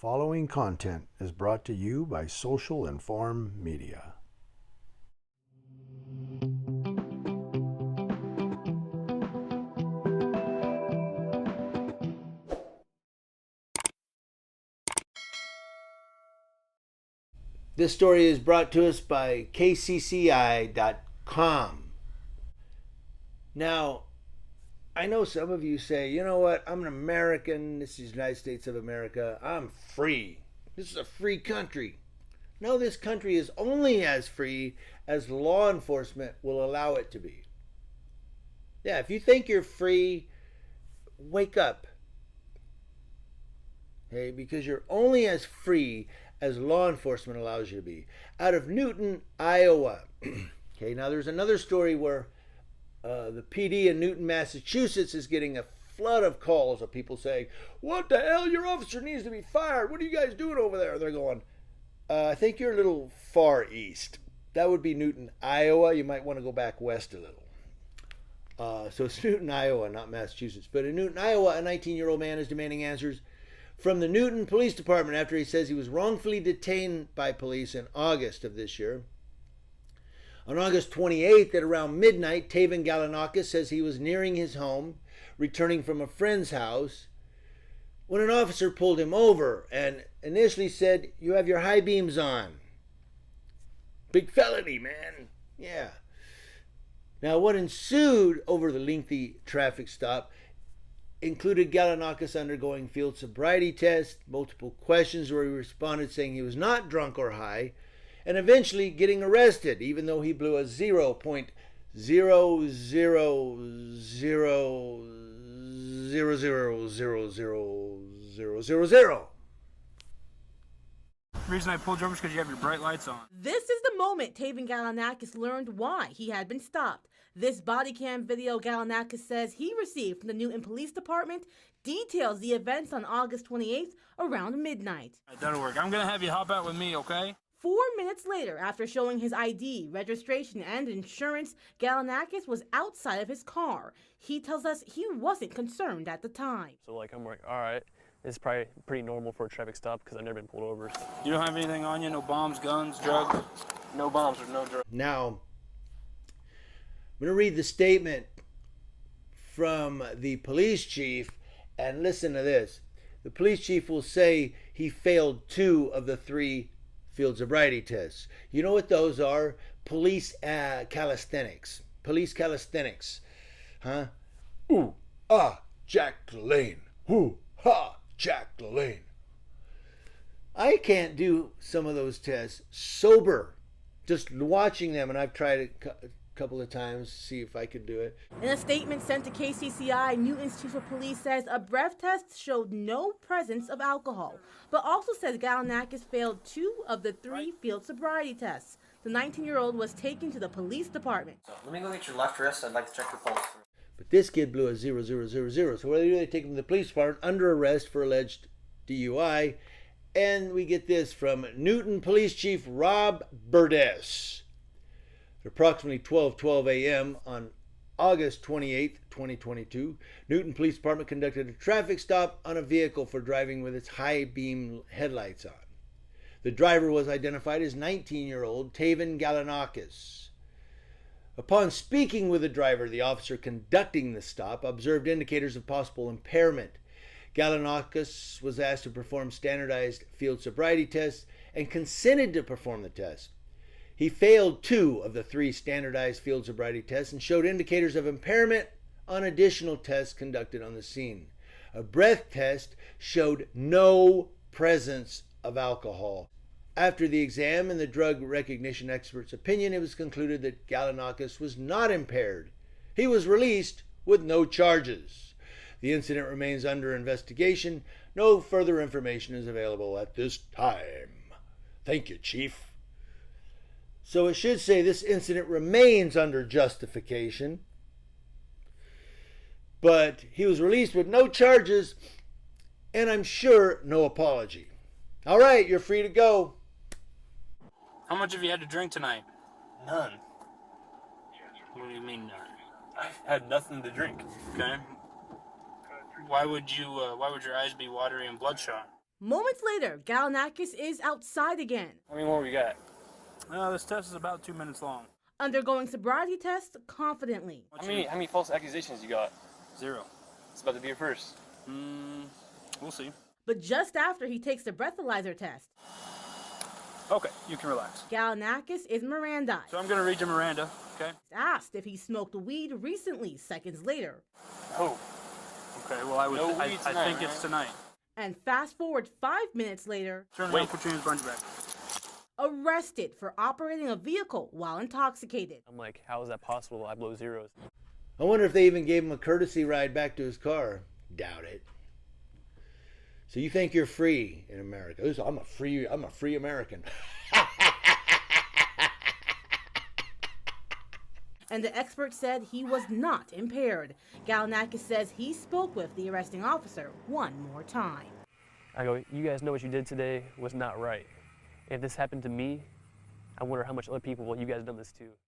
following content is brought to you by Social Inform Media. This story is brought to us by KCCI.com. Now, I know some of you say, you know what, I'm an American, this is the United States of America, I'm free. This is a free country. No, this country is only as free as law enforcement will allow it to be. Yeah, if you think you're free, wake up. Okay, because you're only as free as law enforcement allows you to be. Out of Newton, Iowa. Okay, now there's another story where the PD in Newton, Massachusetts is getting a flood of calls of people saying, what the hell, your officer needs to be fired. What are you guys doing over there? They're going, I think you're a little far east. That would be Newton, Iowa. You might want to go back west a little. So it's Newton, Iowa, not Massachusetts. But in Newton, Iowa, a 19-year-old man is demanding answers from the Newton Police Department after he says he was wrongfully detained by police in August of this year. On August 28th at around midnight, Tayvin Galanakis says he was nearing his home, returning from a friend's house, when an officer pulled him over and initially said, you have your high beams on. Big felony, man. Yeah. Now, what ensued over the lengthy traffic stop included Galanakis undergoing field sobriety tests, multiple questions where he responded saying he was not drunk or high, and eventually getting arrested, even though he blew a 0.00000000000. The reason I pulled you over is because you have your bright lights on. This is the moment Tayvin Galanakis learned why he had been stopped. This body cam video Galanakis says he received from the Newton Police Department details the events on August 28th around midnight. That'll work. I'm going to have you hop out with me, okay? 4 minutes later, after showing his ID, registration, and insurance, Galanakis was outside of his car. He tells us he wasn't concerned at the time. So I'm like, all right, this is probably pretty normal for a traffic stop because I've never been pulled over. So. You don't have anything on you? No bombs, guns, drugs? No bombs or no drugs. Now, I'm going to read the statement from the police chief, and listen to this. The police chief will say he failed 2 of the 3 field sobriety tests. You know what those are? Police calisthenics. Police calisthenics. Huh? Ooh, ah, Jack LaLanne. Ooh, ha, Jack LaLanne. I can't do some of those tests sober. Just watching them, and I've tried it a couple of times to see if I could do it. In a statement sent to KCCI, Newton's chief of police says a breath test showed no presence of alcohol, but also says Galanakis failed 2 of the 3 field sobriety tests. The 19-year-old was taken to the police department. So let me go get your left wrist. I'd like to check your pulse. But this kid blew a 0000. So what do? They take him to the police department under arrest for alleged DUI. And we get this from Newton Police Chief Rob Burdess. At approximately 12:12 a.m. on August 28, 2022, Newton Police Department conducted a traffic stop on a vehicle for driving with its high beam headlights on. The driver was identified as 19-year-old Tayvin Galanakis. Upon speaking with the driver, the officer conducting the stop observed indicators of possible impairment. Galanakis was asked to perform standardized field sobriety tests and consented to perform the test. He failed 2 of the 3 standardized field sobriety tests and showed indicators of impairment on additional tests conducted on the scene. A breath test showed no presence of alcohol. After the exam and the drug recognition expert's opinion, it was concluded that Galanakis was not impaired. He was released with no charges. The incident remains under investigation. No further information is available at this time. Thank you, Chief. So it should say this incident remains under justification, but he was released with no charges, and I'm sure no apology. All right, you're free to go. How much have you had to drink tonight? None. What do you mean none? I had nothing to drink. Okay. Why would your eyes be watery and bloodshot? Moments later, Galanakis is outside again, How many more we got? This test is about 2 minutes long. undergoing sobriety tests confidently. How many false accusations you got? 0. It's about to be your first. We'll see. But just after he takes the breathalyzer test, Okay, you can relax. Galanakis is Mirandized. So I'm gonna read you Miranda, okay? Asked if he smoked weed recently seconds later. Oh, Okay, well I No weed I tonight, think it's tonight. And fast forward 5 minutes later, Turn Wait. around, put your hands behind your back. arrested for operating a vehicle while intoxicated. I'm like, how is that possible? I blow zeros. I wonder if they even gave him a courtesy ride back to his car. Doubt it. So you think you're free in America? I'm a free American. And the expert said he was not impaired. Galanakis says he spoke with the arresting officer one more time. I go, you guys know what you did today was not right. If this happened to me, I wonder how much other people you guys done this to.